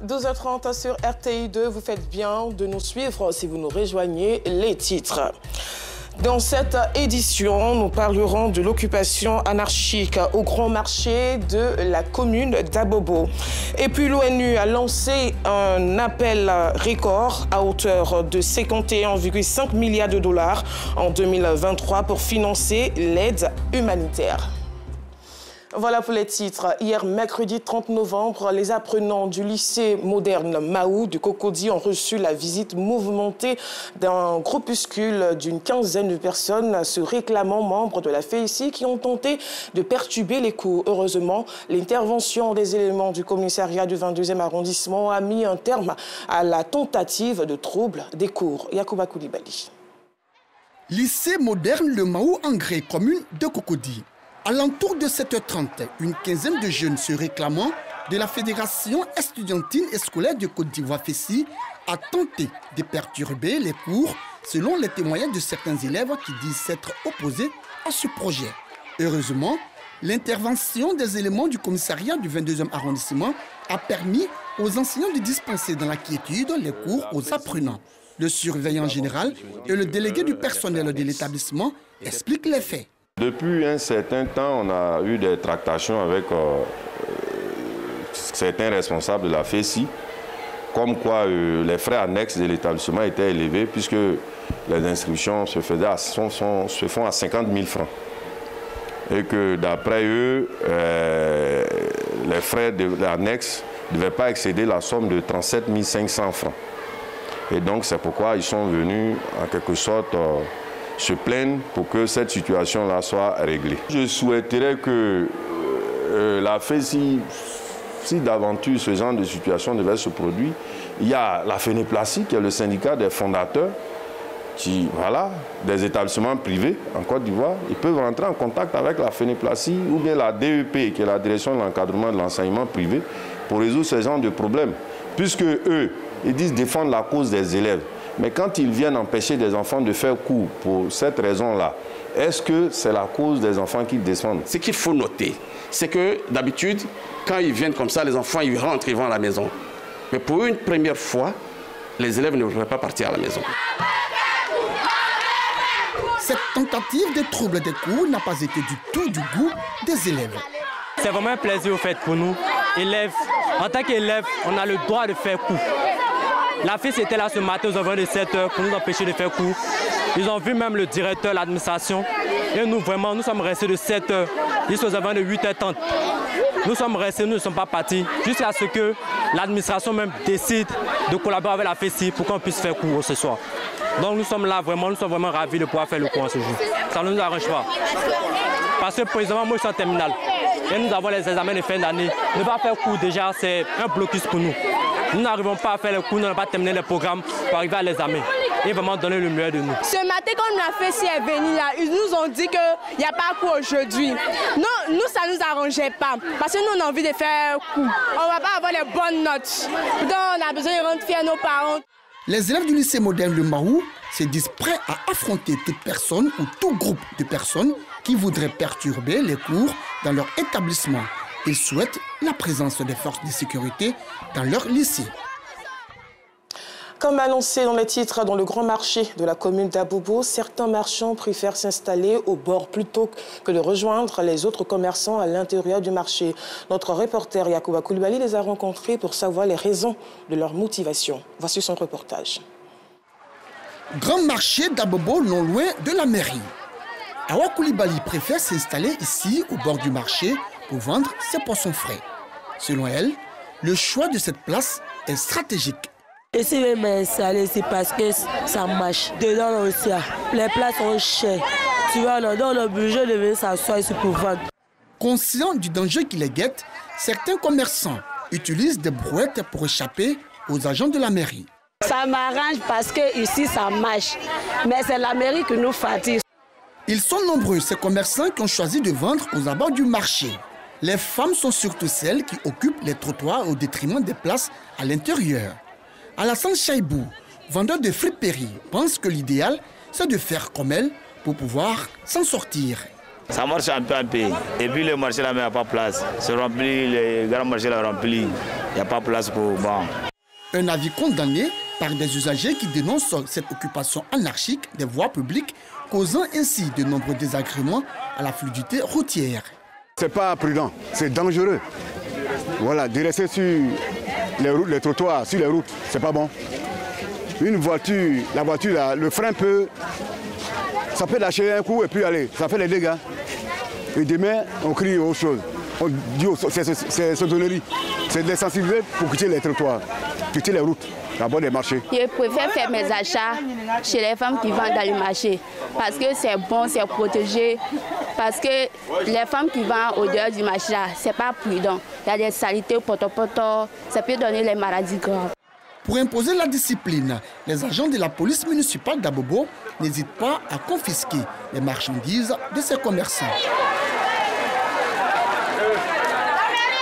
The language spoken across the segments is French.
12h30 sur RTI2, vous faites bien de nous suivre si vous nous rejoignez les titres. Dans cette édition, nous parlerons de l'occupation anarchique au grand marché de la commune d'Abobo. Et puis l'ONU a lancé un appel record à hauteur de 51,5 milliards de dollars en 2023 pour financer l'aide humanitaire. Voilà pour les titres. Hier, mercredi 30 novembre, les apprenants du lycée moderne Mahou de Cocody ont reçu la visite mouvementée d'un groupuscule d'une quinzaine de personnes se réclamant membres de la FEICI qui ont tenté de perturber les cours. Heureusement, l'intervention des éléments du commissariat du 22e arrondissement a mis un terme à la tentative de trouble des cours. Yacouba Koulibaly. Lycée moderne Le Mahou, Engré, commune de Cocody. À l'entour de 7h30, une quinzaine de jeunes se réclamant de la Fédération estudiantine et scolaire de Côte d'Ivoire FEICI a tenté de perturber les cours selon les témoignages de certains élèves qui disent s'être opposés à ce projet. Heureusement, l'intervention des éléments du commissariat du 22e arrondissement a permis aux enseignants de dispenser dans la quiétude les cours aux apprenants. Le surveillant général et le délégué du personnel de l'établissement expliquent les faits. Depuis un certain temps, on a eu des tractations avec certains responsables de la FEICI, comme quoi les frais annexes de l'établissement étaient élevés puisque les inscriptions se font à 50 000 francs. Et que d'après eux, les frais de l'annexe ne devaient pas excéder la somme de 37 500 francs. Et donc c'est pourquoi ils sont venus en quelque sorte se plaignent pour que cette situation-là soit réglée. Je souhaiterais que la FEICI, si d'aventure ce genre de situation devait se produire, il y a la FENEPLACI, qui est le syndicat des fondateurs, qui, voilà, des établissements privés en Côte d'Ivoire, ils peuvent rentrer en contact avec la FENEPLACI ou bien la DEP, qui est la direction de l'encadrement de l'enseignement privé, pour résoudre ce genre de problèmes. Puisque eux, ils disent défendre la cause des élèves. Mais quand ils viennent empêcher des enfants de faire cours pour cette raison-là, est-ce que c'est la cause des enfants qu'ils défendent? Ce qu'il faut noter, c'est que d'habitude, quand ils viennent comme ça, les enfants ils rentrent, ils vont à la maison. Mais pour une première fois, les élèves ne devraient pas partir à la maison. Cette tentative de trouble des cours n'a pas été du tout du goût des élèves. C'est vraiment un plaisir au fait pour nous, élèves. En tant qu'élèves, on a le droit de faire cours. La FEICI était là ce matin aux environs de 7h pour nous empêcher de faire cours. Ils ont vu même le directeur, l'administration. Et nous, vraiment, nous sommes restés de 7h jusqu'aux environs de 8h30. Nous sommes restés, nous ne sommes pas partis, jusqu'à ce que l'administration même décide de collaborer avec la FEICI pour qu'on puisse faire cours ce soir. Donc nous sommes là vraiment, nous sommes vraiment ravis de pouvoir faire le cours ce jour. Ça ne nous arrange pas. Parce que précisément, moi je suis en terminale. Et nous avons les examens de fin d'année. Ne pas faire cours déjà, c'est un blocus pour nous. Nous n'arrivons pas à faire les cours, nous n'avons pas terminé les programmes pour arriver à l'examen et vraiment donner le meilleur de nous. Ce matin, quand la FEICI est venue là, ils nous ont dit qu'il n'y a pas cours aujourd'hui. Nous, ça ne nous arrangeait pas parce que nous, on a envie de faire cours. On ne va pas avoir les bonnes notes. Donc, on a besoin de rendre fiers nos parents. Les élèves du lycée moderne Le Mahou se disent prêts à affronter toute personne ou tout groupe de personnes qui voudraient perturber les cours dans leur établissement. Ils souhaitent la présence des forces de sécurité dans leur lycée. Comme annoncé dans les titres, dans le grand marché de la commune d'Abobo, certains marchands préfèrent s'installer au bord plutôt que de rejoindre les autres commerçants à l'intérieur du marché. Notre reporter Yacouba Koulibaly les a rencontrés pour savoir les raisons de leur motivation. Voici son reportage. Grand marché d'Abobo, non loin de la mairie. Awa Koulibaly préfère s'installer ici, au bord du marché, pour vendre ses poissons frais. Selon elle, le choix de cette place est stratégique. Et si je m'installer, c'est parce que ça marche. Dedans aussi, les places sont chères. Tu vois, on est obligé de venir s'asseoir ici pour vendre. Conscients du danger qui les guette, certains commerçants utilisent des brouettes pour échapper aux agents de la mairie. Ça m'arrange parce que ici ça marche. Mais c'est la mairie qui nous fatigue. Ils sont nombreux, ces commerçants qui ont choisi de vendre aux abords du marché. Les femmes sont surtout celles qui occupent les trottoirs au détriment des places à l'intérieur. Alassane Chaibou, vendeur de friperie, pense que l'idéal, c'est de faire comme elle pour pouvoir s'en sortir. Ça marche un peu. Et puis le marché là, il n'y a pas de place. C'est rempli, les grands marchés là remplis. Il n'y a pas de place pour... Bon. Un avis condamné par des usagers qui dénoncent cette occupation anarchique des voies publiques, causant ainsi de nombreux désagréments à la fluidité routière. C'est pas prudent, c'est dangereux. Voilà, de rester sur les trottoirs, sur les routes, c'est pas bon. Une voiture, la voiture, là, le frein peut... Ça peut lâcher un coup et puis aller, ça fait les dégâts. Et demain, on crie autre chose. On dit, c'est sautonnerie. C'est de sensibiliser pour quitter les trottoirs, quitter les routes, d'abord les marchés. Je préfère faire mes achats chez les femmes qui vendent dans le marché. Parce que c'est bon, c'est protégé. Parce que les femmes qui vendent au dehors du marché, c'est pas prudent. Il y a des saletés, poto, ça peut donner les maladies graves. Pour imposer la discipline, les agents de la police municipale d'Abobo n'hésitent pas à confisquer les marchandises de ces commerçants.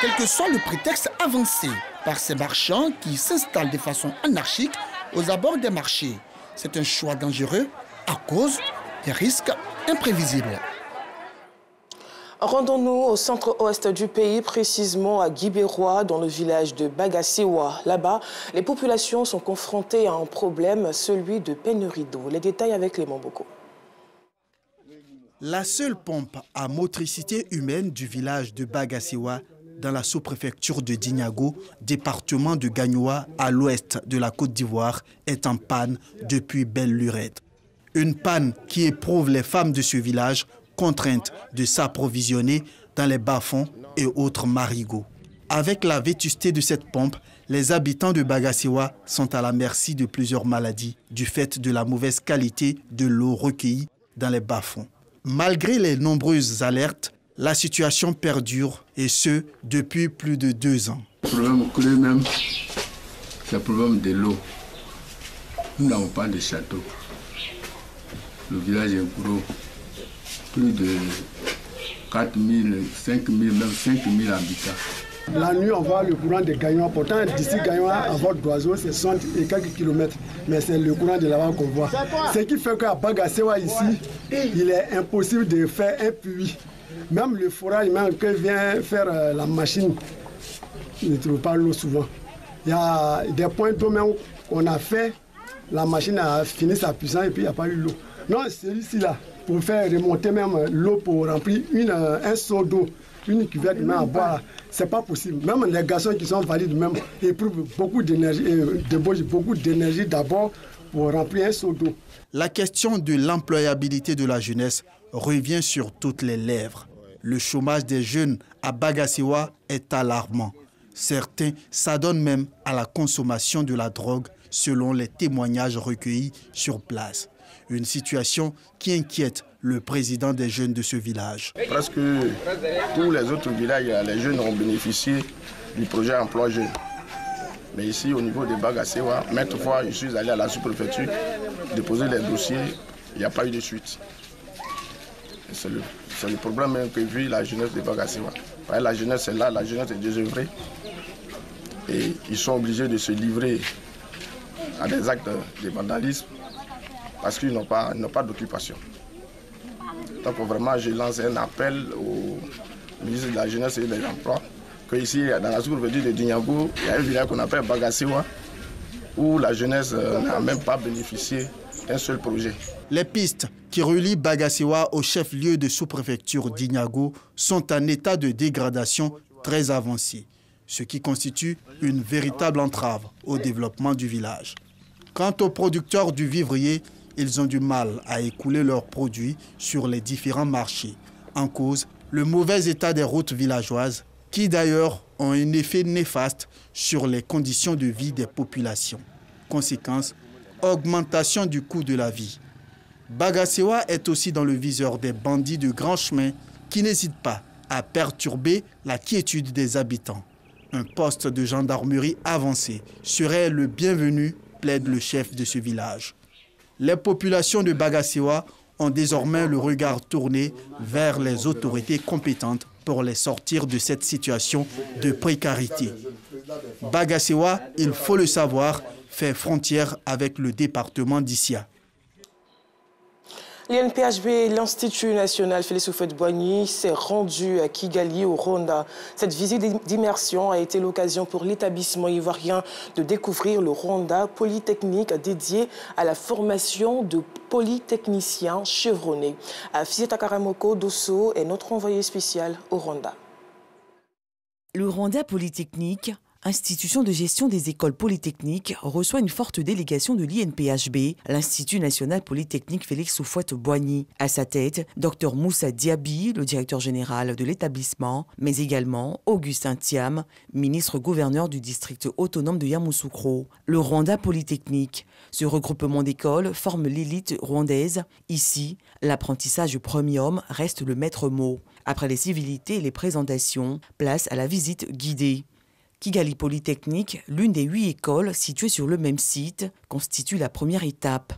Quel que soit le prétexte avancé par ces marchands qui s'installent de façon anarchique aux abords des marchés, c'est un choix dangereux à cause des risques imprévisibles. Rendons-nous au centre-ouest du pays, précisément à Guibérois, dans le village de Bagasewa. Là-bas, les populations sont confrontées à un problème, celui de pénurie d'eau. Les détails avec Clément Boko. La seule pompe à motricité humaine du village de Bagasewa, dans la sous-préfecture de Dinyago, département de Gagnoa, à l'ouest de la Côte d'Ivoire, est en panne depuis belle lurette. Une panne qui éprouve les femmes de ce village, contraintes de s'approvisionner dans les bas-fonds et autres marigots. Avec la vétusté de cette pompe, les habitants de Bagasewa sont à la merci de plusieurs maladies du fait de la mauvaise qualité de l'eau recueillie dans les bas-fonds. Malgré les nombreuses alertes, la situation perdure, et ce, depuis plus de 2 ans. Le problème clé même, c'est le problème de l'eau. Nous n'avons pas de château. Le village est gros. Plus de 4 000, 5 000, même 5 000 habitants. La nuit, on voit le courant de Gagnoa. Pourtant, d'ici Gagnoa à vol d'oiseau, c'est 60 et quelques kilomètres. Mais c'est le courant de là-bas qu'on voit. Ce qui fait qu'à Bagasewa, ici, il est impossible de faire un puits. Même le forage même que vient faire la machine, il ne trouve pas l'eau souvent. Il y a des points d'eau même qu'on a fait, la machine a fini sa puissance et puis il n'y a pas eu l'eau. Non, celui-ci-là, pour faire remonter même l'eau pour remplir un seau d'eau, une cuvette même à boire, c'est pas possible. Même les garçons qui sont valides même éprouvent beaucoup d'énergie, débauchent beaucoup d'énergie d'abord pour remplir un seau d'eau. La question de l'employabilité de la jeunesse revient sur toutes les lèvres. Le chômage des jeunes à Bagasewa est alarmant. Certains s'adonnent même à la consommation de la drogue selon les témoignages recueillis sur place. Une situation qui inquiète le président des jeunes de ce village. Presque tous les autres villages, les jeunes ont bénéficié du projet emploi jeune. Mais ici, au niveau de Bagasewa, maintes fois, je suis allé à la sous-préfecture déposer les dossiers, il n'y a pas eu de suite. C'est le problème que vit la jeunesse de Bagasewa. La jeunesse est là, la jeunesse est désœuvrée. Et ils sont obligés de se livrer à des actes de vandalisme parce qu'ils n'ont pas d'occupation. Donc vraiment, je lance un appel au ministre de la Jeunesse et des Emplois que ici, dans la sous-préfecture de Dinyago, il y a un village qu'on appelle Bagasewa où la jeunesse n'a même pas bénéficié d'un seul projet. Les pistes qui relient Bagasewa au chef-lieu de sous-préfecture d'Inyago sont en état de dégradation très avancé, ce qui constitue une véritable entrave au développement du village. Quant aux producteurs du vivrier, ils ont du mal à écouler leurs produits sur les différents marchés. En cause, le mauvais état des routes villageoises, qui d'ailleurs ont un effet néfaste sur les conditions de vie des populations. Conséquence, augmentation du coût de la vie. Bagasewa est aussi dans le viseur des bandits de grands chemins qui n'hésitent pas à perturber la quiétude des habitants. Un poste de gendarmerie avancé serait le bienvenu, plaide le chef de ce village. Les populations de Bagasewa ont désormais le regard tourné vers les autorités compétentes pour les sortir de cette situation de précarité. Bagasewa, il faut le savoir, fait frontière avec le département d'Issia. L'INPHB et l'Institut national Félix Houphouët-Boigny s'est rendu à Kigali, au Rwanda. Cette visite d'immersion a été l'occasion pour l'établissement ivoirien de découvrir le Rwanda Polytechnique dédié à la formation de polytechniciens chevronnés. Fizeta Karamoko Dosso est notre envoyé spécial au Rwanda. Le Rwanda Polytechnique, institution de gestion des écoles polytechniques, reçoit une forte délégation de l'INPHB, l'Institut national polytechnique Félix Houphouët-Boigny. À sa tête, Dr Moussa Diaby, le directeur général de l'établissement, mais également Augustin Thiam, ministre-gouverneur du district autonome de Yamoussoukro. Le Rwanda Polytechnique, ce regroupement d'écoles forme l'élite rwandaise. Ici, l'apprentissage premium reste le maître mot. Après les civilités et les présentations, place à la visite guidée. Kigali Polytechnique, l'une des 8 écoles situées sur le même site, constitue la première étape.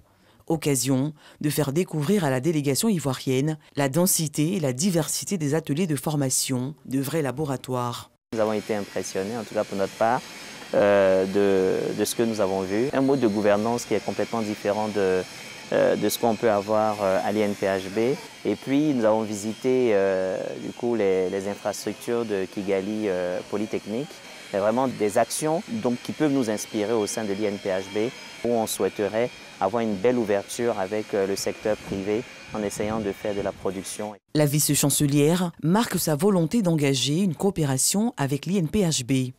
Occasion de faire découvrir à la délégation ivoirienne la densité et la diversité des ateliers de formation, de vrais laboratoires. Nous avons été impressionnés, en tout cas pour notre part, de ce que nous avons vu. Un mode de gouvernance qui est complètement différent de ce qu'on peut avoir à l'INPHB. Et puis nous avons visité du coup, les infrastructures de Kigali Polytechnique. C'est vraiment des actions qui peuvent nous inspirer au sein de l'INPHB où on souhaiterait avoir une belle ouverture avec le secteur privé en essayant de faire de la production. La vice-chancelière marque sa volonté d'engager une coopération avec l'INPHB.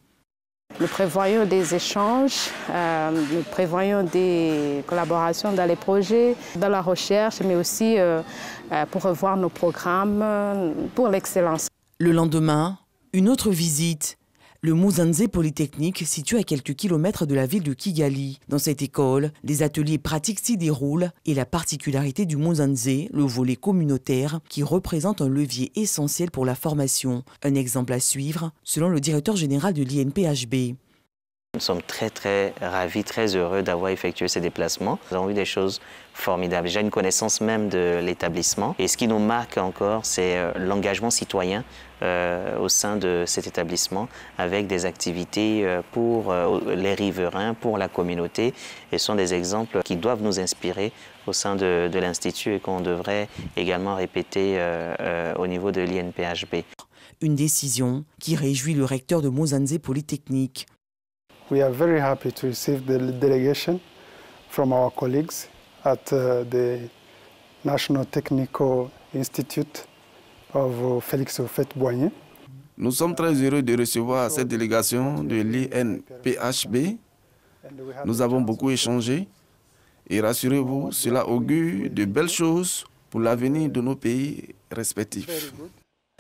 Nous prévoyons des échanges, nous prévoyons des collaborations dans les projets, dans la recherche, mais aussi pour revoir nos programmes pour l'excellence. Le lendemain, une autre visite. Le Muzanze Polytechnique, situé à quelques kilomètres de la ville de Kigali. Dans cette école, des ateliers pratiques s'y déroulent et la particularité du Muzanze, le volet communautaire, qui représente un levier essentiel pour la formation. Un exemple à suivre, selon le directeur général de l'INPHB. Nous sommes très ravis, très heureux d'avoir effectué ces déplacements. Nous avons vu des choses formidables. J'ai une connaissance même de l'établissement. Et ce qui nous marque encore, c'est l'engagement citoyen au sein de cet établissement avec des activités pour les riverains, pour la communauté. Et ce sont des exemples qui doivent nous inspirer au sein de l'Institut et qu'on devrait également répéter au niveau de l'INPHB. Une décision qui réjouit le recteur de Muzanze Polytechnique. We are very happy to receive the delegation from our colleagues at the National Technical Institute of Félix Houphouët-Boigny. Nous sommes très heureux de recevoir cette délégation de l'INPHB. Nous avons beaucoup échangé et rassurez-vous, cela augure de belles choses pour l'avenir de nos pays respectifs.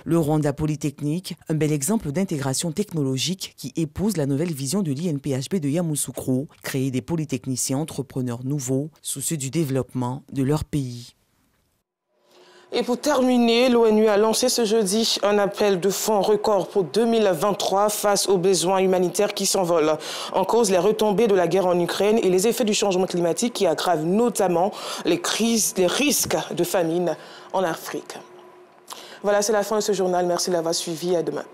Le Rwanda Polytechnique, un bel exemple d'intégration technologique qui épouse la nouvelle vision de l'INPHB de Yamoussoukro, créer des polytechniciens entrepreneurs nouveaux, soucieux du développement de leur pays. Et pour terminer, l'ONU a lancé ce jeudi un appel de fonds record pour 2023 face aux besoins humanitaires qui s'envolent. En cause, les retombées de la guerre en Ukraine et les effets du changement climatique qui aggravent notamment les risques de famine en Afrique. Voilà, c'est la fin de ce journal. Merci de l'avoir suivi. À demain.